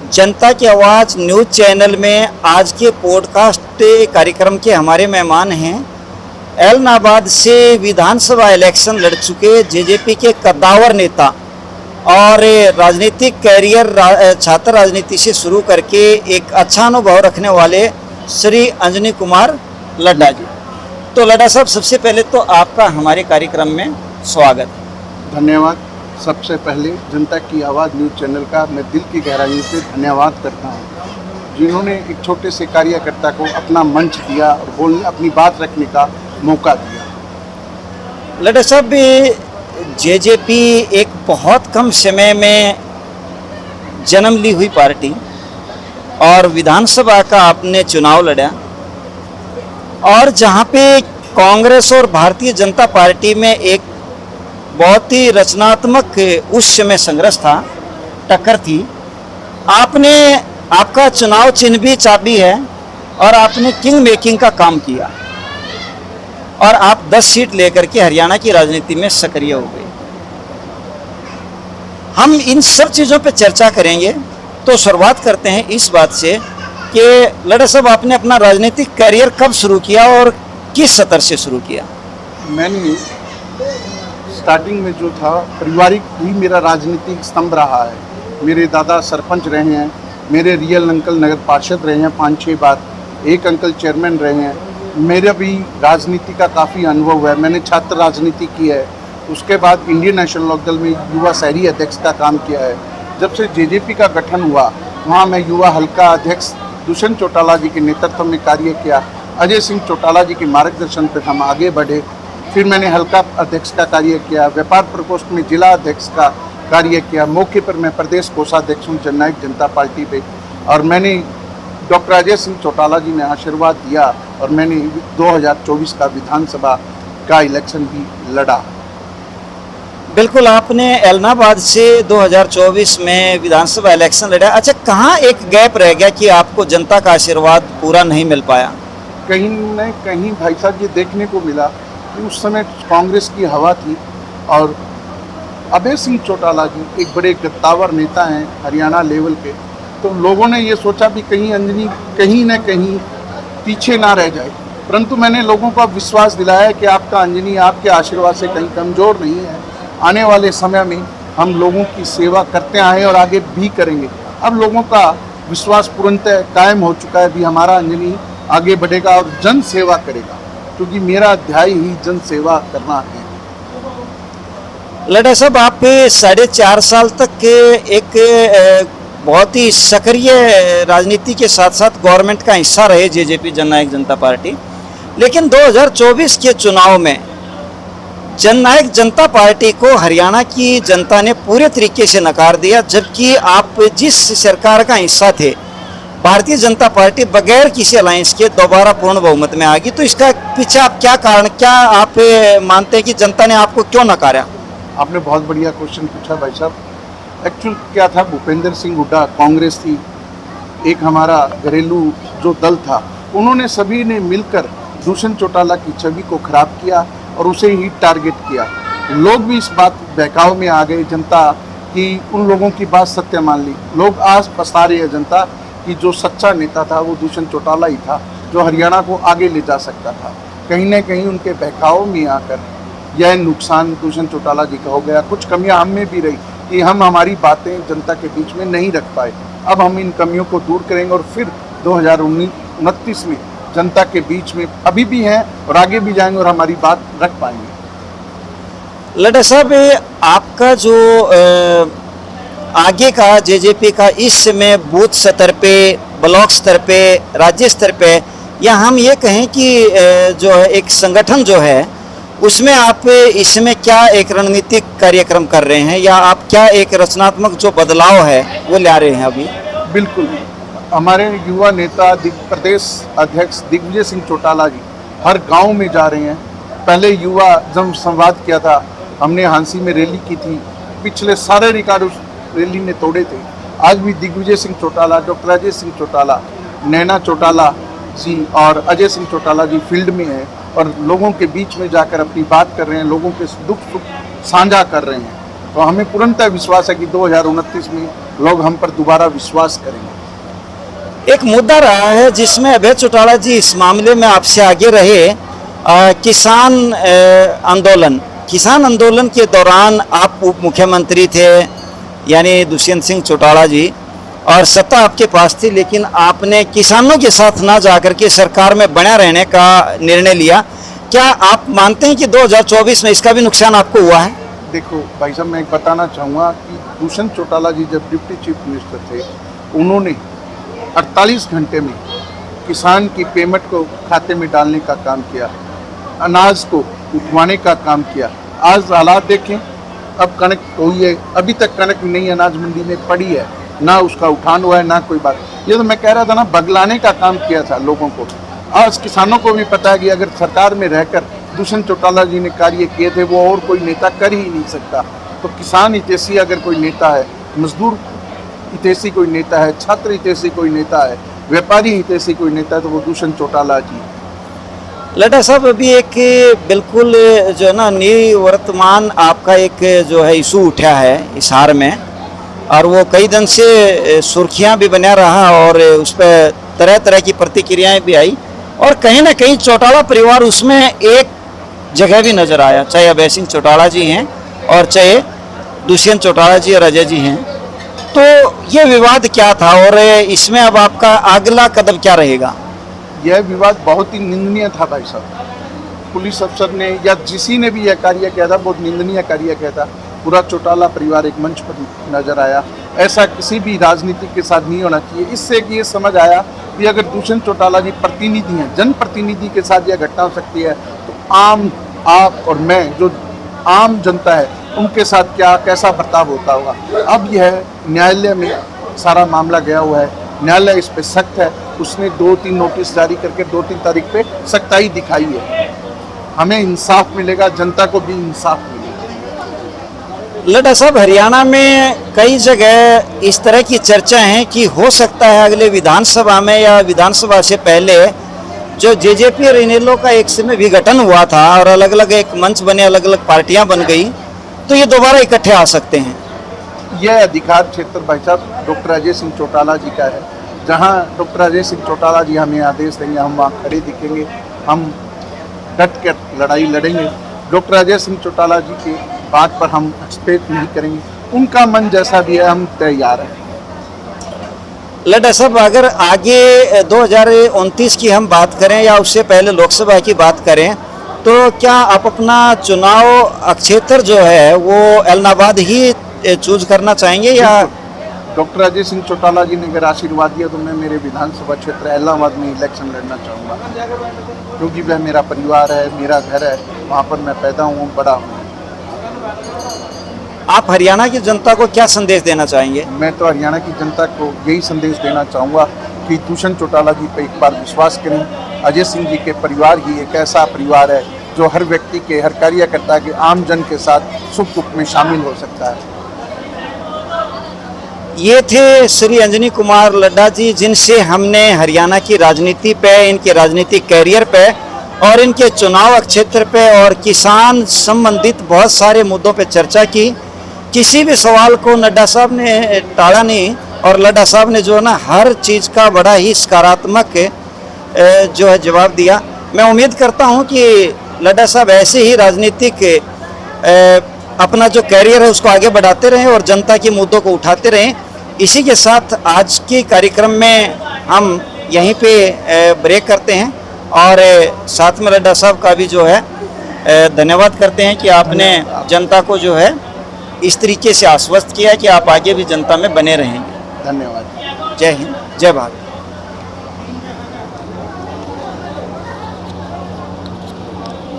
जनता की आवाज़ news channel में आज के पॉडकास्ट कार्यक्रम के हमारे मेहमान हैं एलनाबाद से विधानसभा इलेक्शन लड़ चुके जेजेपी के कद्दावर नेता और राजनीतिक कैरियर छात्र राजनीति से शुरू करके एक अच्छा अनुभव रखने वाले श्री अंजनी कुमार लड्डा जी। तो लड्डा साहब, सबसे पहले तो आपका हमारे कार्यक्रम में स्वागत है। धन्यवाद। सबसे पहले जनता की आवाज़ न्यूज़ चैनल का मैं दिल की गहराई से धन्यवाद करता हूँ, जिन्होंने एक छोटे से कार्यकर्ता को अपना मंच दिया और अपनी बात रखने का मौका दिया। लड्डा साहब, जेजेपी एक बहुत कम समय में जन्म ली हुई पार्टी और विधानसभा का आपने चुनाव लड़ा, और जहाँ पे कांग्रेस और भारतीय जनता पार्टी में एक बहुत ही रचनात्मक उस समय संघर्ष था, टक्कर थी। आपका चुनाव चिन्ह भी चाबी है और आपने किंग मेकिंग का काम किया और आप 10 सीट लेकर के हरियाणा की राजनीति में सक्रिय हो गए। हम इन सब चीज़ों पे चर्चा करेंगे। तो शुरुआत करते हैं इस बात से कि लड्डा साहब, आपने अपना राजनीतिक करियर कब शुरू किया और किस स्तर से शुरू किया? मैंने स्टार्टिंग में जो था, पारिवारिक ही मेरा राजनीतिक स्तंभ रहा है। मेरे दादा सरपंच रहे हैं, मेरे रियल अंकल नगर पार्षद रहे हैं 5-6 बार, एक अंकल चेयरमैन रहे हैं। मेरा भी राजनीति का काफ़ी अनुभव है। मैंने छात्र राजनीति की है, उसके बाद इंडियन नेशनल लोकदल में युवा शहरी अध्यक्ष का काम किया है। जब से जेजेपी का गठन हुआ, वहाँ मैं युवा हल्का अध्यक्ष दुष्यंत चौटाला जी के नेतृत्व में कार्य किया। अजय सिंह चौटाला जी के मार्गदर्शन पर हम आगे बढ़े। फिर मैंने हल्का अध्यक्ष का कार्य किया, व्यापार प्रकोष्ठ में जिला अध्यक्ष का कार्य किया। मौके पर मैं प्रदेश कोषाध्यक्ष हूँ जननायक जनता पार्टी पे, और मैंने डॉक्टर अजय सिंह चौटाला जी ने आशीर्वाद दिया और मैंने 2024 का विधानसभा का इलेक्शन भी लड़ा। बिल्कुल, आपने एलनाबाद से 2024 में विधानसभा इलेक्शन लड़ा। अच्छा, कहाँ एक गैप रह गया कि आपको जनता का आशीर्वाद पूरा नहीं मिल पाया? कहीं न कहीं भाई साहब ये देखने को मिला कि उस समय कांग्रेस की हवा थी और अभय सिंह चौटाला जी एक बड़े गद्दावर नेता हैं हरियाणा लेवल पे। तो लोगों ने ये सोचा भी कहीं अंजनी कहीं न कहीं पीछे ना रह जाए, परंतु मैंने लोगों को विश्वास दिलाया कि आपका अंजनी आपके आशीर्वाद से कहीं कमज़ोर नहीं है। आने वाले समय में हम लोगों की सेवा करते आए और आगे भी करेंगे। अब लोगों का विश्वास पूर्णतः कायम हो चुका है, भी हमारा अंजनी आगे बढ़ेगा और जन सेवा करेगा, क्योंकि मेरा अध्याय ही जन सेवा करना है। लड्डा साहब, आप 4.5 साल तक एक बहुत ही सक्रिय राजनीति के साथ साथ गवर्नमेंट का हिस्सा रहे जेजेपी जननायक जनता पार्टी, लेकिन 2024 के चुनाव में जननायक जनता पार्टी को हरियाणा की जनता ने पूरे तरीके से नकार दिया, जबकि आप जिस सरकार का हिस्सा थे भारतीय जनता पार्टी बगैर किसी अलायंस के दोबारा पूर्ण बहुमत में आ गई। तो इसका पीछे आप क्या कारण, क्या आप मानते हैं कि जनता ने आपको क्यों नकारा? आपने बहुत बढ़िया क्वेश्चन पूछा भाई साहब। एक्चुअल क्या था, भूपेंद्र सिंह हुड्डा कांग्रेस थी, एक हमारा घरेलू जो दल था, उन्होंने सभी ने मिलकर दुष्यंत चौटाला की छवि को खराब किया और उसे ही टारगेट किया। लोग भी इस बात बहकाव में आ गए, जनता की उन लोगों की बात सत्य मान ली। लोग आज पछता रही है जनता कि जो सच्चा नेता था वो दुष्यंत चौटाला ही था, जो हरियाणा को आगे ले जा सकता था। कहीं न कहीं उनके बहकाव में आकर यह नुकसान दुष्यंत चौटाला जी का हो गया। कुछ कमियां हम में भी रही कि हम हमारी बातें जनता के बीच में नहीं रख पाए। अब हम इन कमियों को दूर करेंगे और फिर 2029 में जनता के बीच में अभी भी हैं और आगे भी जाएंगे और हमारी बात रख पाएंगे। लड्डा साहब, आपका जो आगे का जेजेपी का इस समय बूथ स्तर पे, ब्लॉक स्तर पे, राज्य स्तर पे, या हम ये कहें कि जो है एक संगठन जो है उसमें आप इसमें क्या एक रणनीतिक कार्यक्रम कर रहे हैं, या आप क्या एक रचनात्मक जो बदलाव है वो ला रहे हैं अभी? बिल्कुल, हमारे युवा नेता प्रदेश अध्यक्ष दिग्विजय सिंह चौटाला जी हर गांव में जा रहे हैं। पहले युवा जन संवाद किया था, हमने हांसी में रैली की थी, पिछले सारे रिकॉर्ड उस रैली ने तोड़े थे। आज भी दिग्विजय सिंह चौटाला, डॉक्टर अजय सिंह चौटाला, नैना चौटाला जी और अजय सिंह चौटाला जी फील्ड में हैं और लोगों के बीच में जाकर अपनी बात कर रहे हैं, लोगों के दुख सुख साझा कर रहे हैं। तो हमें पूर्णतः विश्वास है कि 2029 में लोग हम पर दोबारा विश्वास करेंगे। एक मुद्दा रहा है जिसमें अभय चौटाला जी इस मामले में आपसे आगे रहे, किसान आंदोलन के दौरान आप उप मुख्यमंत्री थे यानी दुष्यंत सिंह चौटाला जी, और सत्ता आपके पास थी, लेकिन आपने किसानों के साथ ना जाकर के सरकार में बना रहने का निर्णय लिया। क्या आप मानते हैं कि 2024 में इसका भी नुकसान आपको हुआ है? देखो भाई साहब, मैं एक बताना चाहूँगा कि दुष्यंत चौटाला जी जब डिप्टी चीफ मिनिस्टर थे, उन्होंने 48 घंटे में किसान की पेमेंट को खाते में डालने का काम किया, अनाज को उठवाने का काम किया। आज हालात देखें, अब कणक हुई है, अभी तक कणक नई अनाज मंडी में पड़ी है, ना उसका उठान हुआ है ना कोई बात। ये तो मैं कह रहा था ना, बगलाने का काम किया था लोगों को। आज किसानों को भी पता है कि अगर सरकार में रहकर दुष्यंत चौटाला जी ने कार्य किए थे, वो और कोई नेता कर ही नहीं सकता। तो किसान हितैषी अगर कोई नेता है, मजदूर हितैषी कोई नेता है, छात्र हितैषी कोई नेता है, व्यापारी हितैषी कोई नेता है, तो वो दुष्यंत चौटाला जी। लड्डा साहब, अभी एक बिल्कुल जो है ना निवर्तमान आपका एक जो है इशू उठा है हिसार में, और वो कई दिन से सुर्खियां भी बना रहा और उस पर तरह तरह की प्रतिक्रियाएं भी आई, और कहीं ना कहीं चौटाला परिवार उसमें एक जगह भी नजर आया, चाहे अभय सिंह चौटाला जी हैं और चाहे दुष्यंत चौटाला जी और अजय जी हैं। तो ये विवाद क्या था और इसमें अब आपका अगला कदम क्या रहेगा? यह विवाद बहुत ही निंदनीय था भाई साहब। पुलिस अफसर ने या किसी ने भी यह कार्य किया था, बहुत निंदनीय कार्य किया था। पूरा चौटाला परिवार एक मंच पर नजर आया। ऐसा किसी भी राजनीति के साथ नहीं होना चाहिए। इससे कि ये समझ आया कि अगर दुष्यंत चौटाला जी प्रतिनिधि हैं, जनप्रतिनिधि के साथ यह घटना हो सकती है, तो आप और मैं जो आम जनता है उनके साथ कैसा बर्ताव होता होगा। अब यह न्यायालय में सारा मामला गया हुआ है, न्यायालय इस पे सख्त है। उसने 2-3 नोटिस जारी करके 2-3 तारीख पे सख्ताई दिखाई है। हमें इंसाफ मिलेगा, जनता को भी इंसाफ मिलेगा। लड्डा साहब, हरियाणा में कई जगह इस तरह की चर्चा है कि हो सकता है अगले विधानसभा में या विधानसभा से पहले जो जेजेपी और इनेलो का एक समय विघटन हुआ था और अलग अलग एक मंच बने, अलग अलग पार्टियां बन गई, तो ये दोबारा इकट्ठे आ सकते हैं। यह अधिकार क्षेत्र भाई साहब डॉक्टर अजय सिंह चौटाला जी का है। जहां डॉक्टर अजय सिंह चौटाला जी हमें आदेश देंगे, हम वहाँ खड़े दिखेंगे, हम डट कर लड़ाई लड़ेंगे। डॉक्टर अजय सिंह चौटाला जी की बात पर हम एक्सपेक्ट नहीं करेंगे। उनका मन जैसा भी है, हम तैयार हैं। लड्डा साहब, अगर आगे 2029 की हम बात करें या उससे पहले लोकसभा की बात करें, तो क्या आप अपना चुनाव क्षेत्र जो है वो एलनाबाद ही चूज करना चाहेंगे या? डॉक्टर अजय सिंह चौटाला जी ने अगर आशीर्वाद दिया तो मैं मेरे विधानसभा क्षेत्र इलाहाबाद में इलेक्शन लड़ना चाहूँगा, क्योंकि वह मेरा परिवार है, मेरा घर है, वहाँ पर मैं पैदा हूँ, बड़ा हूँ। आप हरियाणा की जनता को क्या संदेश देना चाहेंगे? मैं तो हरियाणा की जनता को यही संदेश देना चाहूँगा कि दुष्यंत चौटाला जी पर एक बार विश्वास करें। अजय सिंह जी के परिवार ही एक ऐसा परिवार है जो हर व्यक्ति के, हर कार्यकर्ता के, आम जन के साथ सुख दुख में शामिल हो सकता है। ये थे श्री अंजनी कुमार लड्डा जी, जिनसे हमने हरियाणा की राजनीति पे, इनके राजनीतिक कैरियर पे और इनके चुनाव क्षेत्र पे और किसान संबंधित बहुत सारे मुद्दों पे चर्चा की। किसी भी सवाल को नड्डा साहब ने टाला नहीं, और लड्डा साहब ने जो है ना हर चीज़ का बड़ा ही सकारात्मक जो है जवाब दिया। मैं उम्मीद करता हूँ कि लड्डा साहब ऐसे ही राजनीतिक अपना जो कैरियर है उसको आगे बढ़ाते रहें और जनता के मुद्दों को उठाते रहें। इसी के साथ आज के कार्यक्रम में हम यहीं पे ब्रेक करते हैं और साथ में लड्डा साहब का भी जो है धन्यवाद करते हैं कि आपने जनता को जो है इस तरीके से आश्वस्त किया कि आप आगे भी जनता में बने रहेंगे। धन्यवाद। जय हिंद, जय भारत।